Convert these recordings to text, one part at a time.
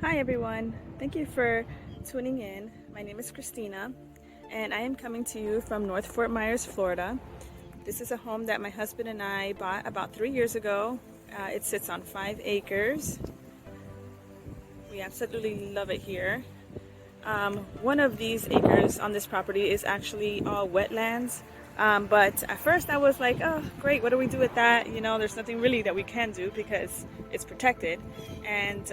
Hi everyone, thank you for tuning in. My name is Christina and I am coming to you from North Fort Myers, Florida. This is a home that my husband and I bought about 3 years ago. It sits on 5 acres. We absolutely love it here. One of these acres on this property is actually all wetlands. But at first I was like, oh great, what do we do with that? You know, there's nothing really that we can do because it's protected. And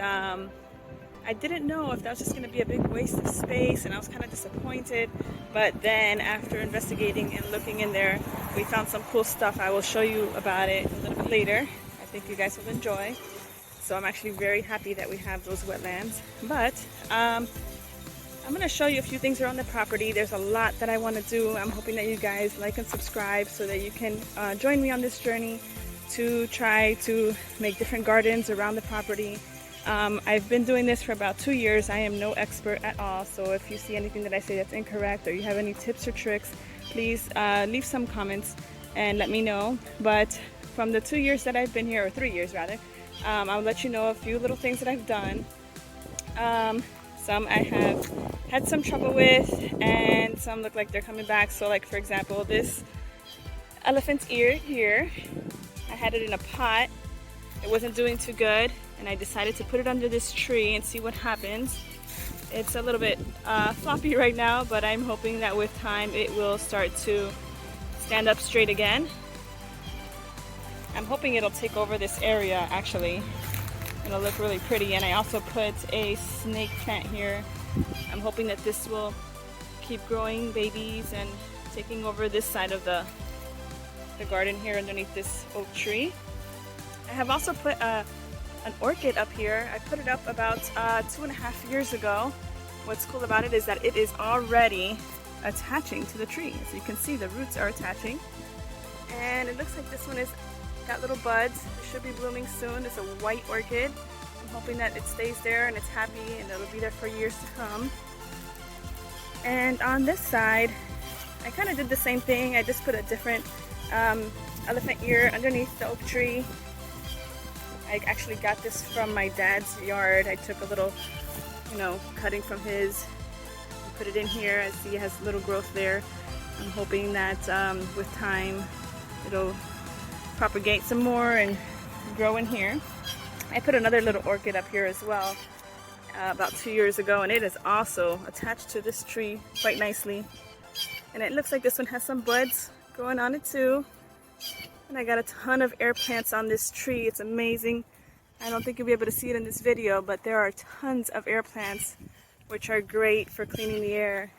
I didn't know if that was just going to be a big waste of space, and I was kind of disappointed. But then after investigating and looking in there, we found some cool stuff. I will show you about it a little bit later. I think you guys will enjoy. So I'm actually very happy that we have those wetlands. But I'm going to show you a few things around the property. There's a lot that I want to do. I'm hoping that you guys like and subscribe so that you can join me on this journey to try to make different gardens around the property. I've been doing this for about 2 years. I am no expert at all, so if you see anything that I say that's incorrect or you have any tips or tricks, please leave some comments and let me know. But from the 2 years that I've been here, or 3 years rather, I'll let you know a few little things that I've done. Some I have had some trouble with, and some look like they're coming back. So like, for example, this elephant's ear here, I had it in a pot. It wasn't doing too good, and I decided to put it under this tree and see what happens. It's a little bit floppy right now, but I'm hoping that with time it will start to stand up straight again. I'm hoping it'll take over this area actually. It'll look really pretty. And I also put a snake plant here. I'm hoping that this will keep growing babies and taking over this side of the garden here underneath this oak tree. I have also put an orchid up here. I put it up about 2.5 years ago. What's cool about it is that it is already attaching to the tree. As you can see, the roots are attaching. And it looks like this one is got little buds. It should be blooming soon. It's a white orchid. I'm hoping that it stays there and it's happy and it'll be there for years to come. And on this side, I kind of did the same thing. I just put a different elephant ear underneath the oak tree. I actually got this from my dad's yard. I took a little, cutting from his and put it in here. I see it has little growth there. I'm hoping that with time it'll propagate some more and grow in here. I put another little orchid up here as well about 2 years ago, and it is also attached to this tree quite nicely. And it looks like this one has some buds growing on it too. And I got a ton of air plants on this tree. It's amazing. I don't think you'll be able to see it in this video, but there are tons of air plants which are great for cleaning the air.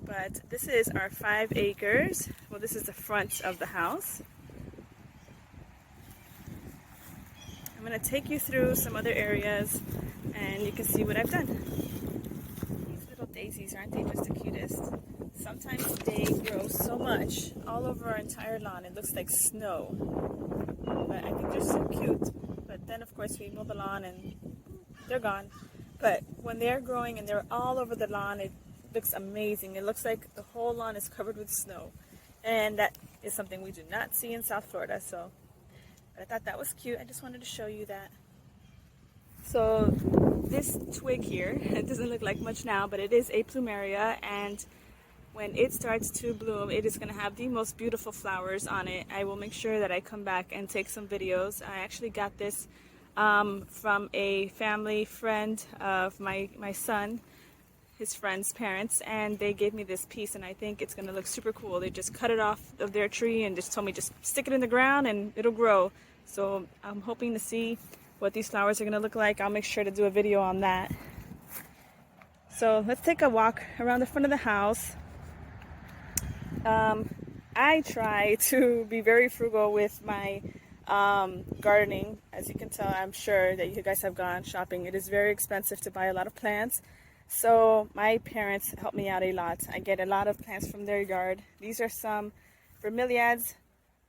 But this is our 5 acres. Well, this is the front of the house. I'm going to take you through some other areas and you can see what I've done. These little daisies, aren't they just the cutest? Sometimes they grow so much all over our entire lawn, it looks like snow. But I think they're so cute. But then of course we mow the lawn and they're gone. But when they're growing and they're all over the lawn, it looks amazing. It looks like the whole lawn is covered with snow. And that is something we do not see in South Florida. So I thought that was cute. I just wanted to show you that. So this twig here, it doesn't look like much now, but it is a Plumeria, and when it starts to bloom, it is going to have the most beautiful flowers on it. I will make sure that I come back and take some videos. I actually got this from a family friend of my son, his friend's parents, and they gave me this piece, and I think it's going to look super cool. They just cut it off of their tree and just told me just stick it in the ground and it'll grow. So I'm hoping to see what these flowers are going to look like. I'll make sure to do a video on that. So let's take a walk around the front of the house. I try to be very frugal with my gardening. As you can tell, I'm sure that you guys have gone shopping. It is very expensive to buy a lot of plants. So my parents help me out a lot. I get a lot of plants from their yard. These are some Bromeliads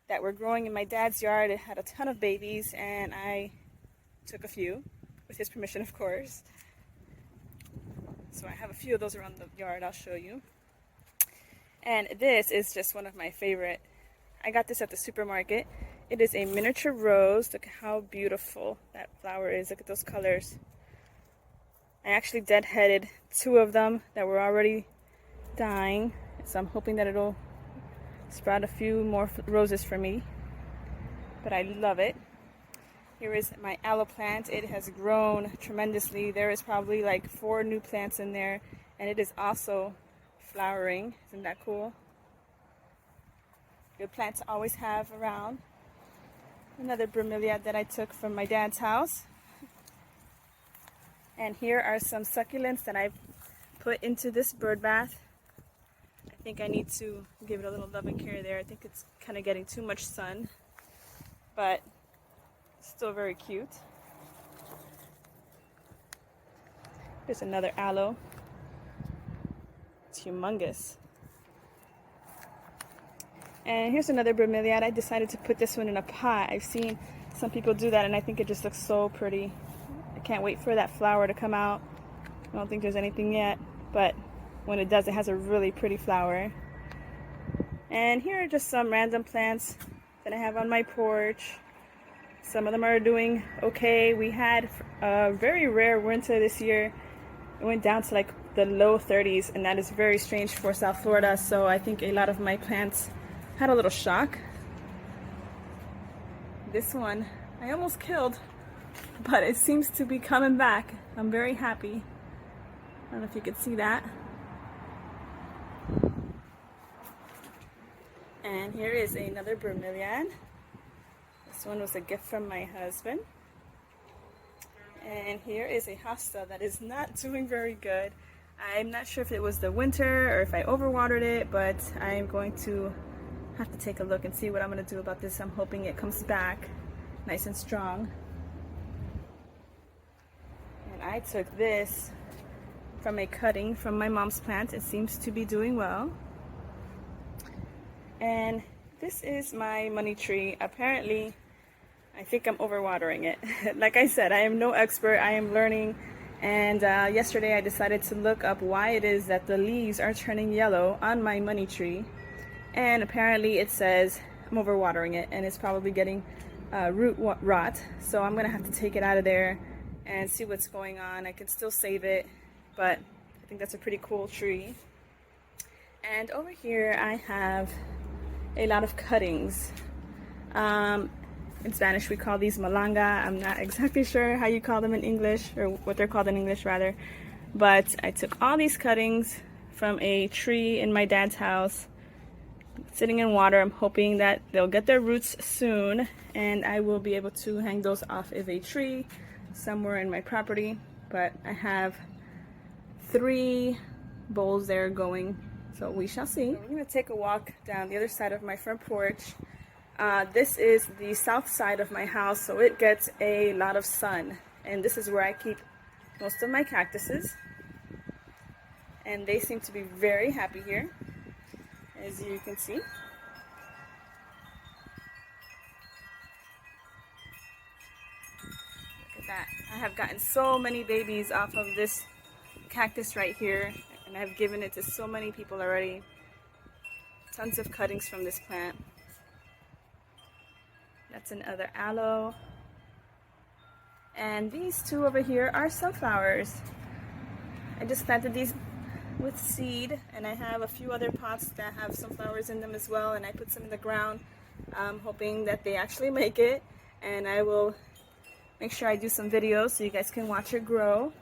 that were growing in my dad's yard. It had a ton of babies and I took a few, with his permission of course. So I have a few of those around the yard. I'll show you. And this is just one of my favorite. I got this at the supermarket. It is a miniature rose. Look how beautiful that flower is. Look at those colors. I actually deadheaded 2 of them that were already dying, so I'm hoping that it'll sprout a few more roses for me. But I love it. Here is my aloe plant. It has grown tremendously. There is probably like 4 new plants in there, and it is also flowering. Isn't that cool? Good plant to always have around. Another bromeliad that I took from my dad's house. And here are some succulents that I've put into this bird bath. I think I need to give it a little love and care there. I think it's kind of getting too much sun, but still very cute. There's another aloe. It's humongous. And here's another bromeliad. I decided to put this one in a pot. I've seen some people do that, and I think it just looks so pretty. I can't wait for that flower to come out. I don't think there's anything yet, but when it does, it has a really pretty flower. And here are just some random plants that I have on my porch. Some of them are doing okay. We had a very rare winter this year. It went down to like the low 30s, and that is very strange for South Florida, so I think a lot of my plants had a little shock. This one I almost killed, but it seems to be coming back. I'm very happy. I don't know if you could see that. And here is another bromeliad. This one was a gift from my husband. And here is a hosta that is not doing very good. I'm not sure if it was the winter or if I overwatered it, but I am going to have to take a look and see what I'm going to do about this. I'm hoping it comes back nice and strong. And I took this from a cutting from my mom's plant. It seems to be doing well. And this is my money tree. Apparently, I think I'm overwatering it. Like I said, I am no expert. I am learning. And yesterday I decided to look up why it is that the leaves are turning yellow on my money tree. And apparently it says I'm overwatering it, and it's probably getting root rot. So I'm gonna have to take it out of there and see what's going on. I can still save it, but I think that's a pretty cool tree. And over here I have a lot of cuttings. In Spanish we call these Malanga. I'm not exactly sure how you call them in English, or what they're called in English rather. But I took all these cuttings from a tree in my dad's house, sitting in water. I'm hoping that they'll get their roots soon, and I will be able to hang those off of a tree somewhere in my property. But I have 3 bowls there going, so we shall see. So we're going to take a walk down the other side of my front porch. This is the south side of my house, so it gets a lot of sun, and this is where I keep most of my cactuses, and they seem to be very happy here, as you can see. Look at that. I have gotten so many babies off of this cactus right here, and I've given it to so many people already. Tons of cuttings from this plant. That's another aloe. And these 2 over here are sunflowers. I just planted these with seed, and I have a few other pots that have sunflowers in them as well, and I put some in the ground, hoping that they actually make it, and I will make sure I do some videos so you guys can watch it grow.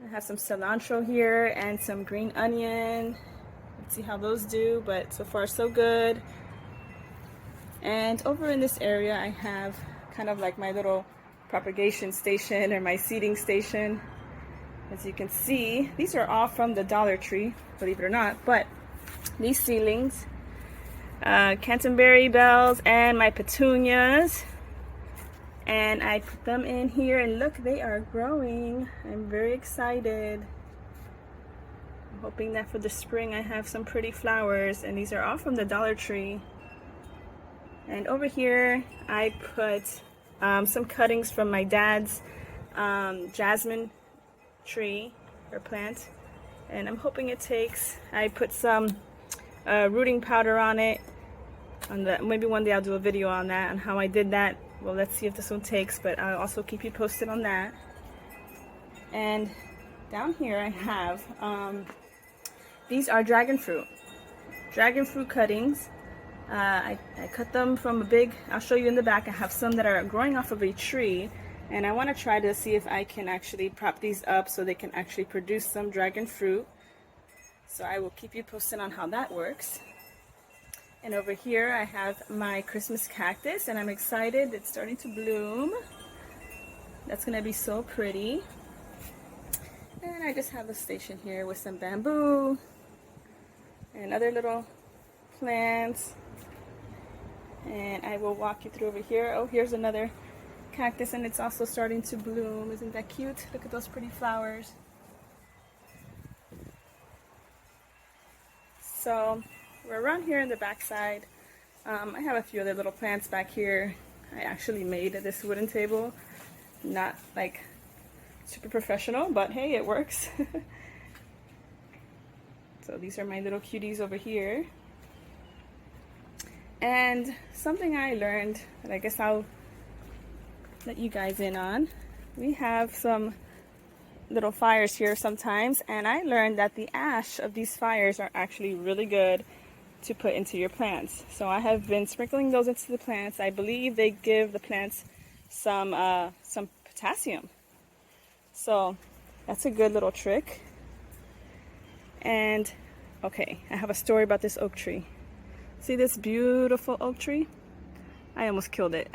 I have some cilantro here and some green onion. Let's see how those do, but so far so good. And over in this area I have kind of like my little propagation station, or my seeding station. As you can see, these are all from the Dollar Tree, believe it or not, but these seedlings, Canterbury bells and my petunias, and I put them in here, and look, they are growing. I'm very excited. I'm hoping that for the spring I have some pretty flowers, and these are all from the Dollar Tree. And over here I put some cuttings from my dad's jasmine tree or plant, and I'm hoping it takes. I put some rooting powder on it, maybe one day I'll do a video on that, on how I did that. Well, let's see if this one takes, but I'll also keep you posted on that. And down here I have, these are dragon fruit cuttings. I cut them from a big, I'll show you in the back. I have some that are growing off of a tree, and I want to try to see if I can actually prop these up so they can actually produce some dragon fruit. So I will keep you posted on how that works. And over here I have my Christmas cactus, and I'm excited. It's starting to bloom. That's gonna be so pretty. And I just have a station here with some bamboo and other little plants. And I will walk you through over here. Oh, here's another cactus, and it's also starting to bloom. Isn't that cute? Look at those pretty flowers. So we're around here in the backside. I have a few other little plants back here. I actually made this wooden table. Not like super professional, but hey, it works. So these are my little cuties over here. And something I learned that I guess I'll let you guys in on. We have some little fires here sometimes, and I learned that the ash of these fires are actually really good to put into your plants. So I have been sprinkling those into the plants. I believe they give the plants some potassium. So that's a good little trick. And okay, I have a story about this oak tree. See this beautiful oak tree? I almost killed it.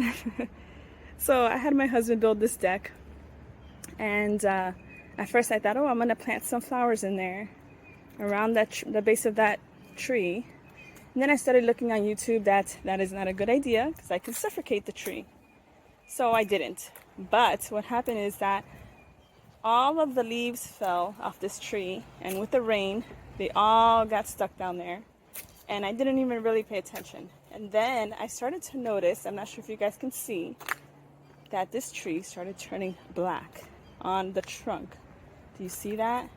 So I had my husband build this deck, and at first I thought, oh, I'm gonna plant some flowers in there around the base of that tree. And then I started looking on YouTube that is not a good idea because I can suffocate the tree. So I didn't. But what happened is that all of the leaves fell off this tree, and with the rain, they all got stuck down there. And I didn't even really pay attention. And then I started to notice, I'm not sure if you guys can see, that this tree started turning black on the trunk. Do you see that?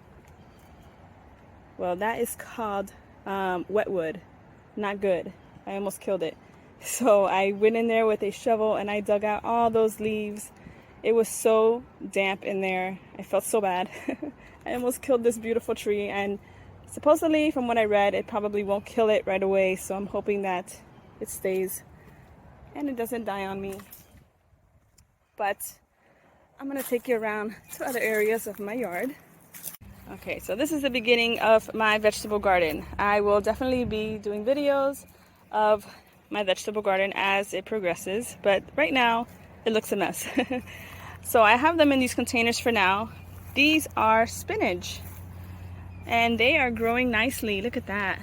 Well, that is called wetwood. Not good. I almost killed it. So I went in there with a shovel and I dug out all those leaves. It was so damp in there. I felt so bad. I almost killed this beautiful tree, and supposedly, from what I read, it probably won't kill it right away. So I'm hoping that it stays and it doesn't die on me. But I'm gonna take you around to other areas of my yard. Okay, so this is the beginning of my vegetable garden. I will definitely be doing videos of my vegetable garden as it progresses, but right now it looks a mess. So I have them in these containers for now. These are spinach, and they are growing nicely. Look at that.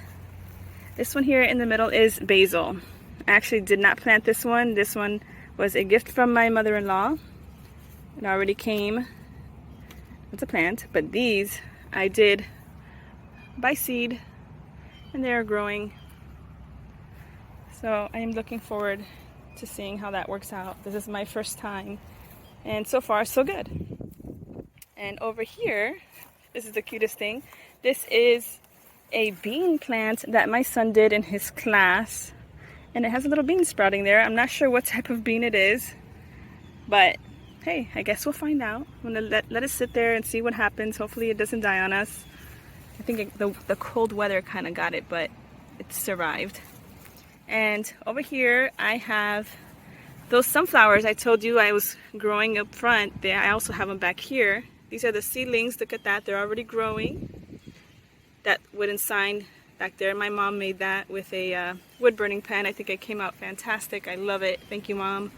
This one here in the middle is basil. I actually did not plant this one. This one was a gift from my mother-in-law. It already came with a plant, but these I did by seed, and they are growing. So I am looking forward to seeing how that works out. This is my first time, and so far so good. And over here, this is the cutest thing. This is a bean plant that my son did in his class, and it has a little bean sprouting there. I'm not sure what type of bean it is, but hey, I guess we'll find out. I'm gonna let it sit there and see what happens. Hopefully it doesn't die on us. I think the cold weather kind of got it, but it survived. And over here I have those sunflowers I told you I was growing up front. I also have them back here. These are the seedlings. Look at that, they're already growing. That wooden sign back there, my mom made that with a wood burning pen. I think it came out fantastic. I love it. Thank you, Mom.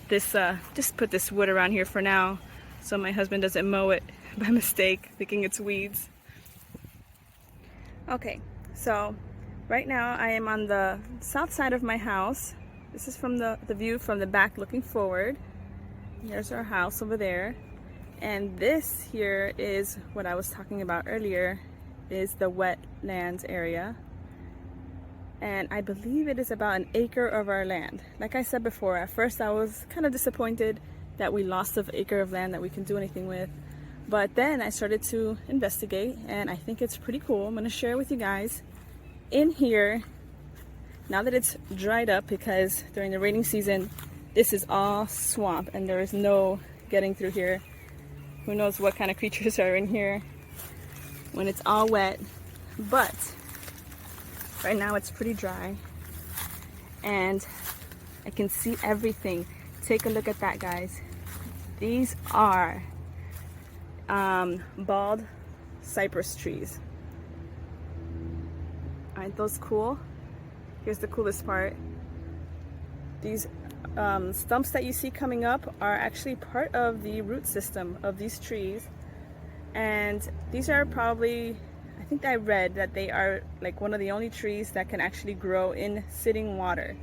Just put this wood around here for now so my husband doesn't mow it by mistake thinking it's weeds. Okay, so right now I am on the south side of my house. This is from the view from the back looking forward. Here's our house over there, and this here is what I was talking about earlier, is the wetlands area. And I believe it is about an acre of our land. Like I said before, at first I was kind of disappointed that we lost an acre of land that we can do anything with. But then I started to investigate, and I think it's pretty cool. I'm going to share with you guys. In here now that it's dried up, because during the rainy season this is all swamp and there is no getting through here. Who knows what kind of creatures are in here when it's all wet. But right now it's pretty dry and I can see everything. Take a look at that, guys. These are bald cypress trees. Aren't those cool? Here's the coolest part. These stumps that you see coming up are actually part of the root system of these trees. And these are probably, I think I read that they are like one of the only trees that can actually grow in sitting water,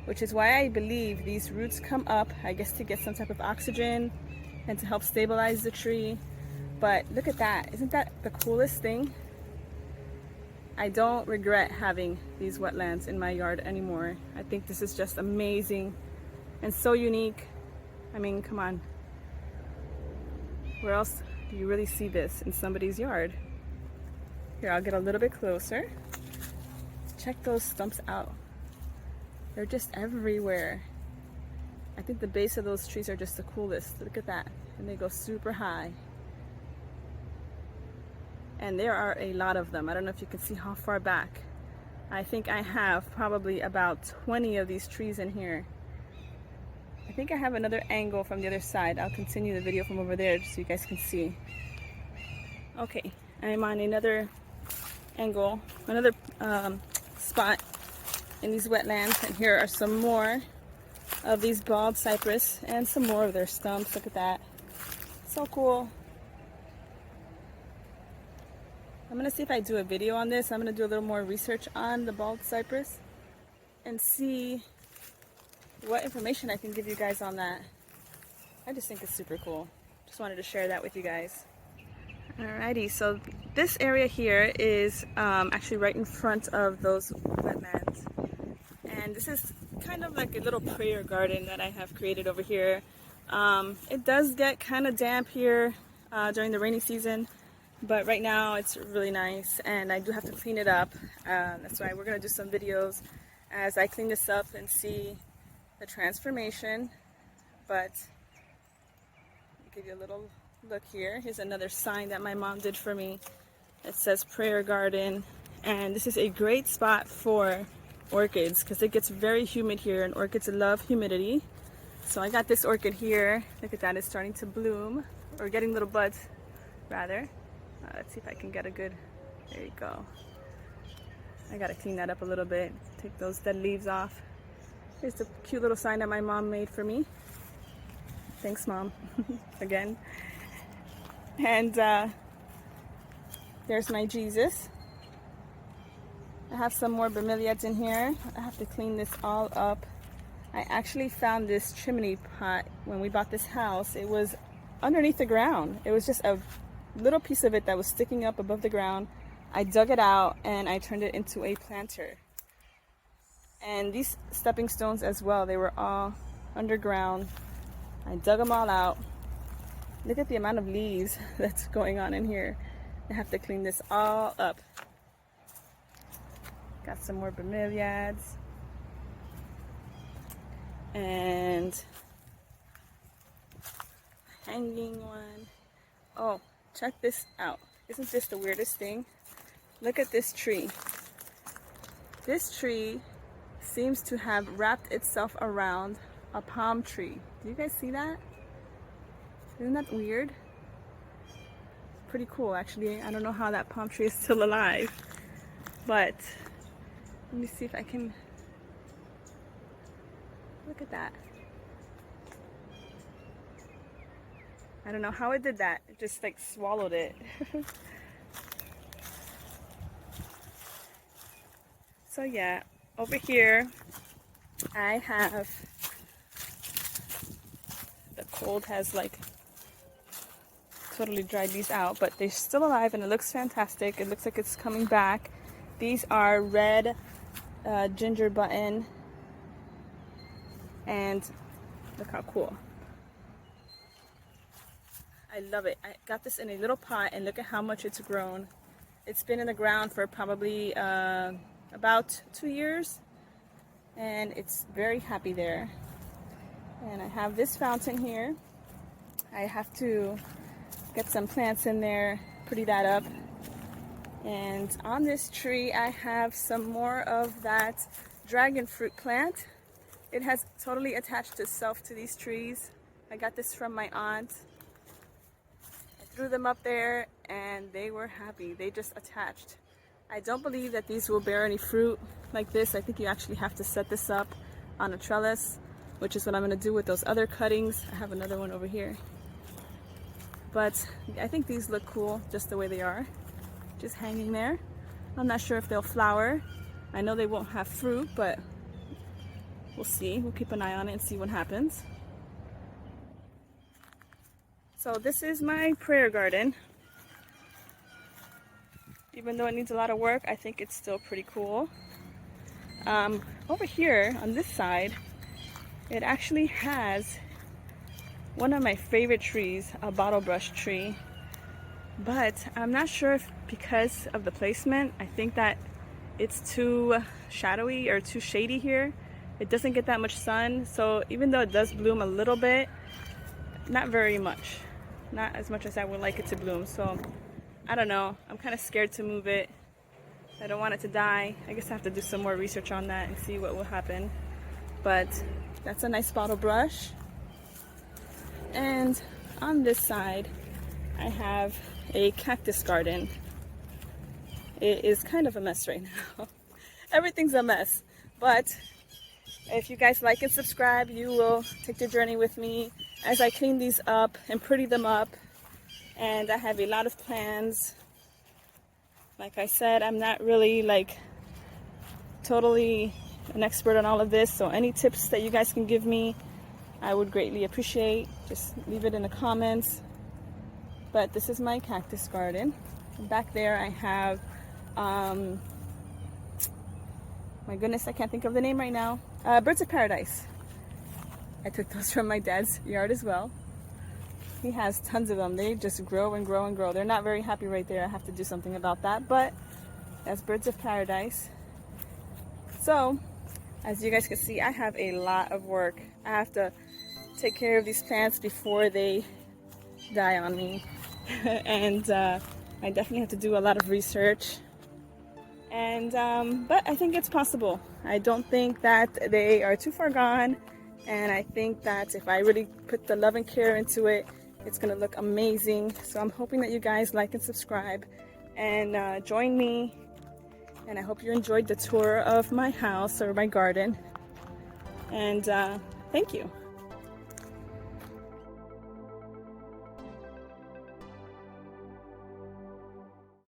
which is why I believe these roots come up, I guess, to get some type of oxygen and to help stabilize the tree. But look at that. Isn't that the coolest thing? I don't regret having these wetlands in my yard anymore. I think this is just amazing and so unique. I mean, come on. Where else do you really see this in somebody's yard? Here, I'll get a little bit closer. Check those stumps out. They're just everywhere. I think the base of those trees are just the coolest. Look at that. And they go super high. And there are a lot of them. I don't know if you can see how far back. I think I have probably about 20 of these trees in here. I think I have another angle from the other side. I'll continue the video from over there so you guys can see. Okay, I'm on another angle, another spot in these wetlands, and here are some more of these bald cypress and some more of their stumps. Look at that. So cool. I'm gonna see if I do a video on this. I'm gonna do a little more research on the bald cypress and see what information I can give you guys on that. I just think it's super cool. Just wanted to share that with you guys. Alrighty, so this area here is actually right in front of those wetlands. And this is kind of like a little prayer garden that I have created over here. It does get kind of damp here during the rainy season, but right now it's really nice and I do have to clean it up. That's why we're going to do some videos as I clean this up and see the transformation. But I'll give you a little look here. Here's another sign that my mom did for me. It says prayer garden, and this is a great spot for orchids because it gets very humid here and orchids love humidity. So I got this orchid here. Look at that, it's starting to bloom, or getting little buds rather. Let's see if I can get a good, there you go. I gotta clean that up a little bit, take those dead leaves off. Here's the cute little sign that my mom made for me. Thanks, Mom, again. And there's my Jesus. I have some more bromeliads in here. I have to clean this all up. I actually found this chimney pot when we bought this house. It was underneath the ground. It was just a little piece of it that was sticking up above the ground. I dug it out and I turned it into a planter. And these stepping stones as well, they were all underground. I dug them all out. Look at the amount of leaves that's going on in here. I have to clean this all up. Got some more bromeliads. And hanging one. Oh, check this out. Isn't this the weirdest thing? Look at this tree. This tree seems to have wrapped itself around a palm tree. Do you guys see that? Isn't that weird? Pretty cool, actually. I don't know how that palm tree is still alive, but let me see if I can look at that. I don't know how it did that. It just like swallowed it. So yeah, over here I have, the cold has like totally dried these out, but they're still alive and it looks fantastic. It looks like it's coming back. These are red ginger button, and look how cool. I love it. I got this in a little pot and look at how much it's grown. It's been in the ground for probably about 2 years, and it's very happy there. And I have this fountain here. I have to get some plants in there, pretty that up. And on this tree I have some more of that dragon fruit plant. It has totally attached itself to these trees. I got this from my aunt. I threw them up there and they were happy. They just attached. I don't believe that these will bear any fruit like this. I think you actually have to set this up on a trellis, which is what I'm going to do with those other cuttings. I have another one over here. But I think these look cool just the way they are, just hanging there. I'm not sure if they'll flower. I know they won't have fruit, but we'll see. We'll keep an eye on it and see what happens. So this is my prayer garden. Even though it needs a lot of work, I think it's still pretty cool. Over here on this side, it actually has one of my favorite trees, a bottle brush tree. But I'm not sure if because of the placement, I think that it's too shadowy or too shady here. It doesn't get that much sun, so even though it does bloom a little bit, not very much. Not as much as I would like it to bloom. So I don't know, I'm kind of scared to move it. I don't want it to die. I guess I have to do some more research on that and see what will happen. But that's a nice bottle brush. And on this side, I have a cactus garden. It is kind of a mess right now. Everything's a mess. But if you guys like and subscribe, you will take the journey with me as I clean these up and pretty them up. And I have a lot of plans. Like I said, I'm not really like totally an expert on all of this, so any tips that you guys can give me, I would greatly appreciate. Just leave it in the comments. But this is my cactus garden. Back there I have, my goodness, I can't think of the name right now. Birds of Paradise. I took those from my dad's yard as well. He has tons of them. They just grow and grow and grow. They're not very happy right there. I have to do something about that, but that's Birds of Paradise. So, as you guys can see, I have a lot of work. I have to take care of these plants before they die on me. And I definitely have to do a lot of research. And but I think it's possible. I don't think that they are too far gone. And I think that if I really put the love and care into it, it's gonna look amazing. So I'm hoping that you guys like and subscribe and join me. And I hope you enjoyed the tour of my house or my garden. And thank you.